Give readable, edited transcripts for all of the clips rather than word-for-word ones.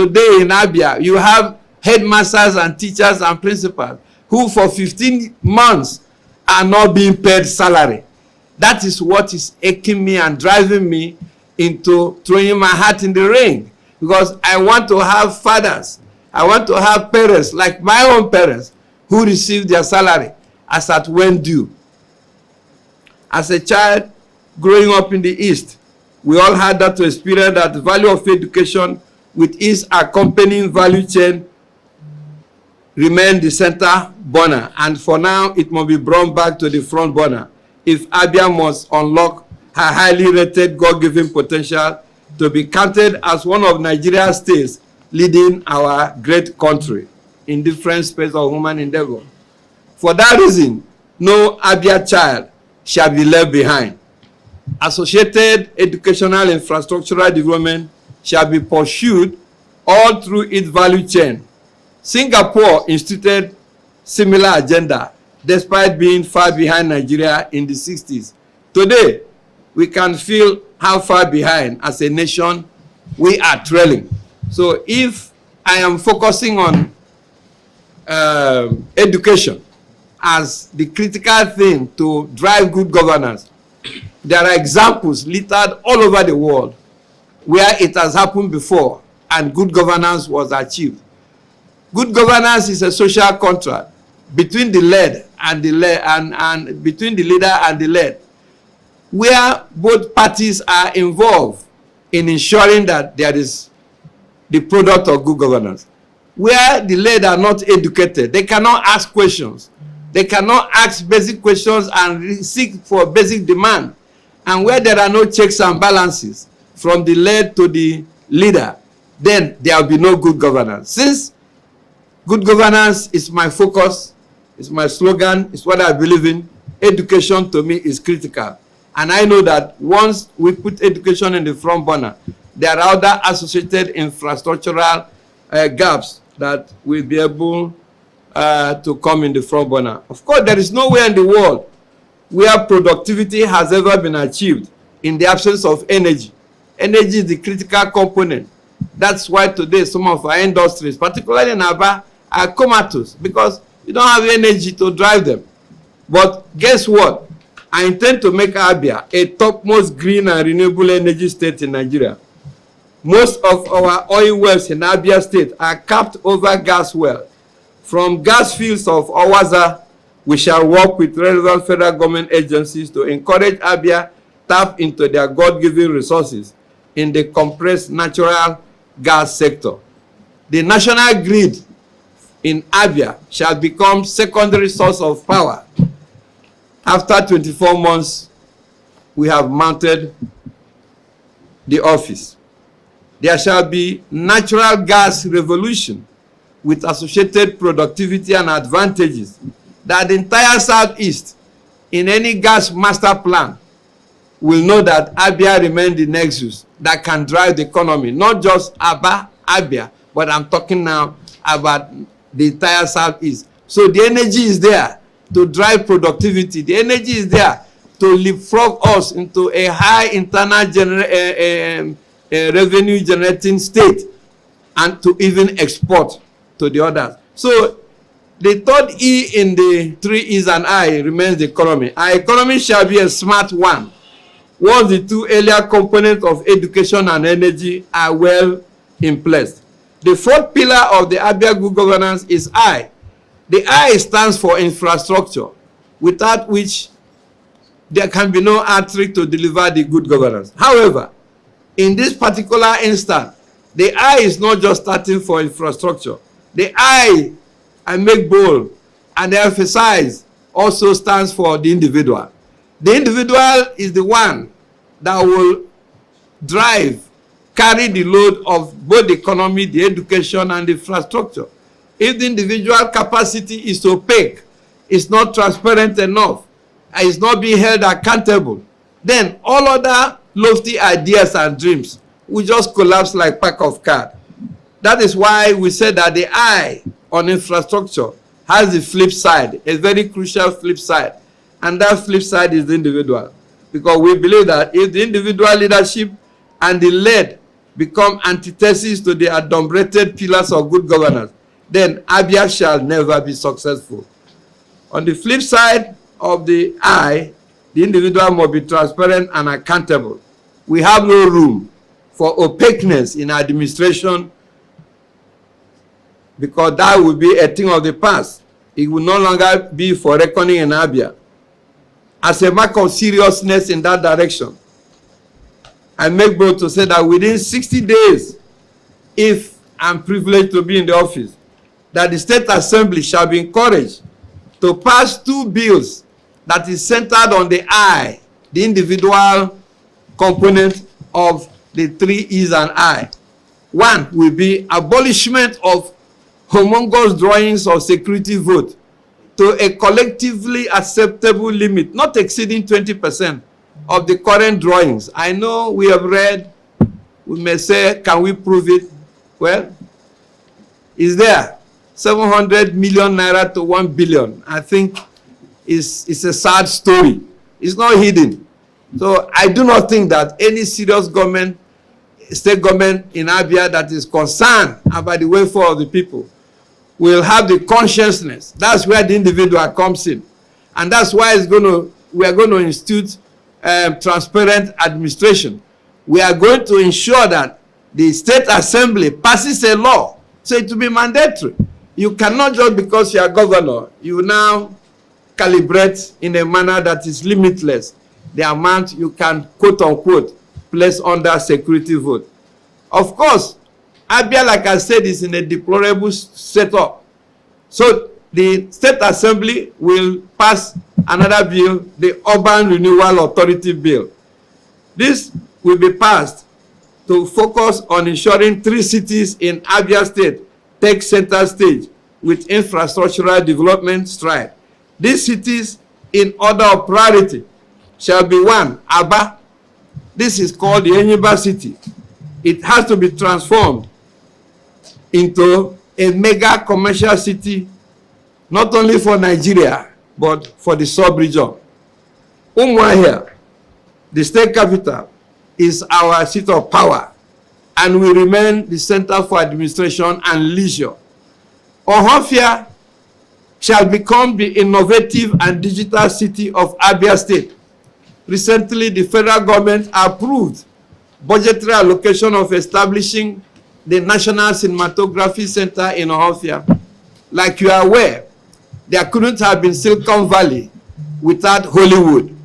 Today in Abia, you have headmasters and teachers and principals who for 15 months are not being paid salary. That is what is aching me and driving me into throwing my hat in the ring, because I want to have fathers, I want to have parents like my own parents who receive their salary as at when due. As a child growing up in the East, we all had that to experience that the value of education with its accompanying value chain remain the center burner, and for now it must be brought back to the front burner if Abia must unlock her highly rated God-given potential to be counted as one of Nigeria's states leading our great country in different spaces of human endeavor. For that reason, no Abia child shall be left behind. Associated educational infrastructural development shall be pursued all through its value chain. Singapore instituted similar agenda despite being far behind Nigeria in the 60s. Today, we can feel how far behind as a nation we are trailing. So if I am focusing on education as the critical thing to drive good governance, there are examples littered all over the world where it has happened before and good governance was achieved. Good governance is a social contract between the led and the led and between the leader and the led, where both parties are involved in ensuring that there is the product of good governance. Where the led are not educated, they cannot ask questions. They cannot ask basic questions and seek for basic demand. And where there are no checks and balances from the led to the leader, then there will be no good governance. Since good governance is my focus, it's my slogan, it's what I believe in, education to me is critical. And I know that once we put education in the front burner, there are other associated infrastructural gaps that will be able to come in the front burner. Of course, there is nowhere in the world where productivity has ever been achieved in the absence of energy. Energy is the critical component. That's why today some of our industries, particularly in Abia, are comatose because you don't have energy to drive them. But guess what? I intend to make Abia a topmost green and renewable energy state in Nigeria. Most of our oil wells in Abia state are capped over gas wells. From gas fields of Awaza, we shall work with relevant federal government agencies to encourage Abia tap into their God-given resources in the compressed natural gas sector. The national grid in Abia shall become secondary source of power. After 24 months, we have mounted the office. There shall be natural gas revolution with associated productivity and advantages that the entire Southeast, in any gas master plan, will know that Abia remains the nexus that can drive the economy, not just Abia, but I'm talking now about the entire Southeast. So the energy is there to drive productivity. The energy is there to leapfrog us into a high internal revenue generating state and to even export to the others. So the third E in the three E's and I remains the economy. Our economy shall be a smart one once the two earlier components of education and energy are well in place. The fourth pillar of the Abia good governance is I. The I stands for infrastructure, without which there can be no artery to deliver the good governance. However, in this particular instance, the I is not just starting for infrastructure. The I make bold and emphasize also stands for the individual. The individual is the one that will carry the load of both the economy, the education, and the infrastructure. If the individual capacity is opaque, it's not transparent enough, and it's not being held accountable, then all other lofty ideas and dreams will just collapse like pack of cards. That is why we said that the I on infrastructure has the flip side, a very crucial flip side. And that flip side is the individual. Because we believe that if the individual leadership and the led become antithesis to the adumbrated pillars of good governance, then Abia shall never be successful. On the flip side of the eye, the individual must be transparent and accountable. We have no room for opaqueness in administration, because that will be a thing of the past. It will no longer be for reckoning in Abia. As a mark of seriousness in that direction, I make bold to say that within 60 days, if I'm privileged to be in the office, that the State Assembly shall be encouraged to pass 2 bills that is centered on the I, the individual component of the 3 E's and I. One will be abolishment of humongous drawings of security vote to a collectively acceptable limit, not exceeding 20% of the current drawings. I know we have read, we may say, can we prove it? Well, is there 700 million naira to 1 billion? I think it's a sad story. It's not hidden. So I do not think that any serious government, state government in Abia that is concerned about the welfare of the people will have the consciousness. That's where the individual comes in. And that's why we are going to institute transparent administration. We are going to ensure that the State Assembly passes a law, so it will be mandatory. You cannot, just because you are governor, you now calibrate in a manner that is limitless the amount you can, quote unquote, place under security vote. Of course, Abia, like I said, is in a deplorable setup. So the State Assembly will pass another bill, the Urban Renewal Authority Bill. This will be passed to focus on ensuring 3 cities in Abia State take center stage with infrastructural development stride. These cities, in order of priority, shall be 1, Aba. This is called the Enyimba City. It has to be transformed into a mega commercial city, not only for Nigeria, but for the sub-region. Umuahia, the state capital, is our seat of power, and will remain the center for administration and leisure. Ohafia shall become the innovative and digital city of Abia State. Recently, the federal government approved budgetary allocation of establishing the National Cinematography Center in Ohafia. Like you are aware, there couldn't have been Silicon Valley without Hollywood.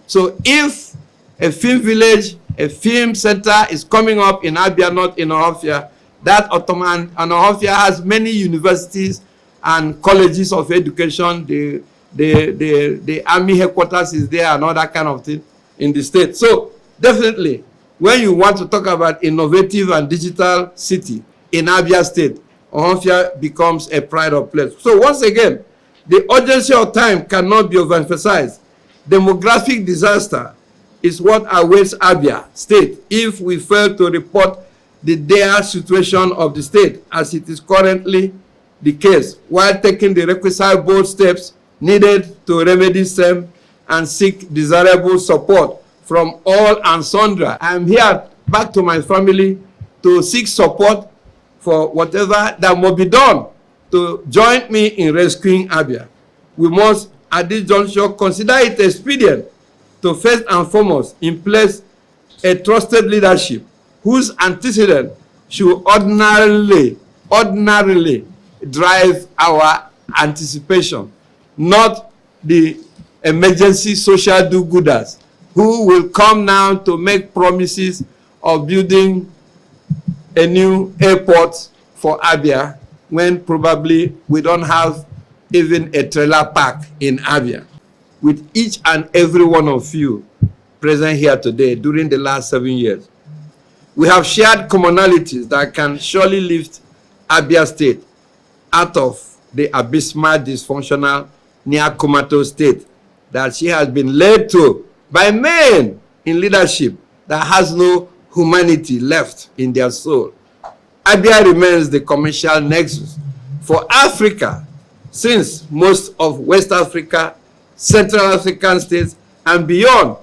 So if a film village, a film center is coming up in Abia, not in Ohafia, that Ottoman, and Ohafia has many universities and colleges of education. The army headquarters is there and all that kind of thing in the state. So definitely, when you want to talk about innovative and digital city in Abia State, Ohafia becomes a pride of place. So once again, the urgency of time cannot be overemphasized. Demographic disaster is what awaits Abia State if we fail to report the dire situation of the state as it is currently the case, while taking the requisite bold steps needed to remedy same and seek desirable support from all and sundry. I am here back to my family to seek support for whatever that must be done to join me in rescuing Abia. We must, at this juncture, consider it expedient to first and foremost in place a trusted leadership whose antecedent should ordinarily drive our anticipation, not the emergency social do-gooders who will come now to make promises of building a new airport for Abia when probably we don't have even a trailer park in Abia. With each and every one of you present here today during the last 7 years, we have shared commonalities that can surely lift Abia State out of the abysmal, dysfunctional, near comatose state that she has been led to by men in leadership that has no humanity left in their soul. Abia remains the commercial nexus for Africa, since most of West Africa, Central African states, and beyond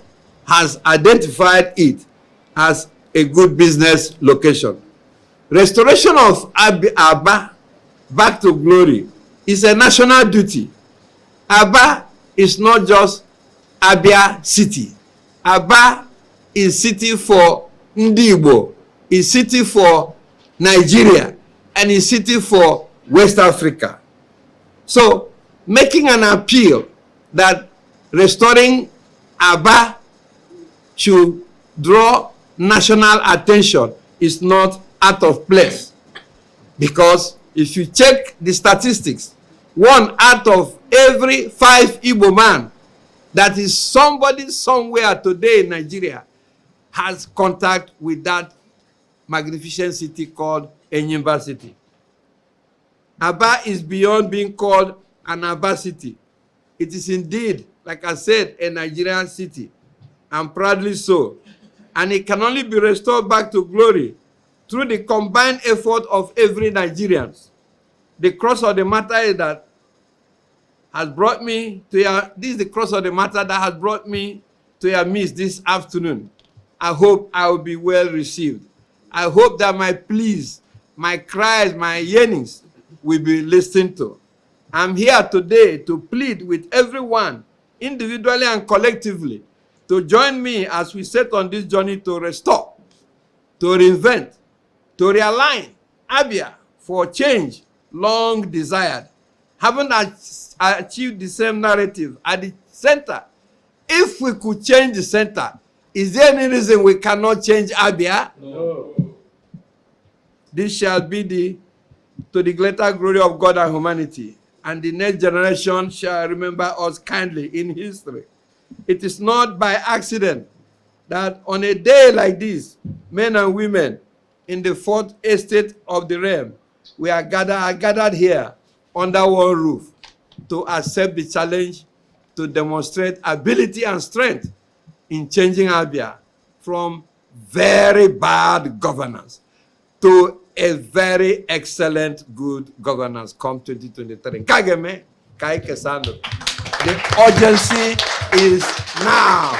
has identified it as a good business location. Restoration of Aba back to glory is a national duty. Aba is not just Abia city. Aba is city for Ndi Igbo, is city for Nigeria, and is city for West Africa. So, making an appeal that restoring Aba should draw national attention is not out of place. Because if you check the statistics, 1 out of every 5 Igbo man that is somebody somewhere today in Nigeria has contact with that magnificent city called Enyimba City. Aba is beyond being called an Aba city. It is indeed, like I said, a Nigerian city, and proudly so. And it can only be restored back to glory through the combined effort of every Nigerian. The cross of the matter is that has brought me to your, this is the cross of the matter that has brought me to your midst this afternoon. I hope I will be well received. I hope that my pleas, my cries, my yearnings will be listened to. I'm here today to plead with everyone, individually and collectively, to join me as we set on this journey to restore, to reinvent, to realign Abia for change long desired. Haven't achieved the same narrative at the center. If we could change the center, is there any reason we cannot change Abia? No. This shall be to the greater glory of God and humanity, and the next generation shall remember us kindly in history. It is not by accident that on a day like this, men and women in the fourth estate of the realm, we are gathered here under one roof to accept the challenge to demonstrate ability and strength in changing Abia from very bad governance to a very excellent good governance come 2023. Kageme, Kai Kesando. The urgency is now.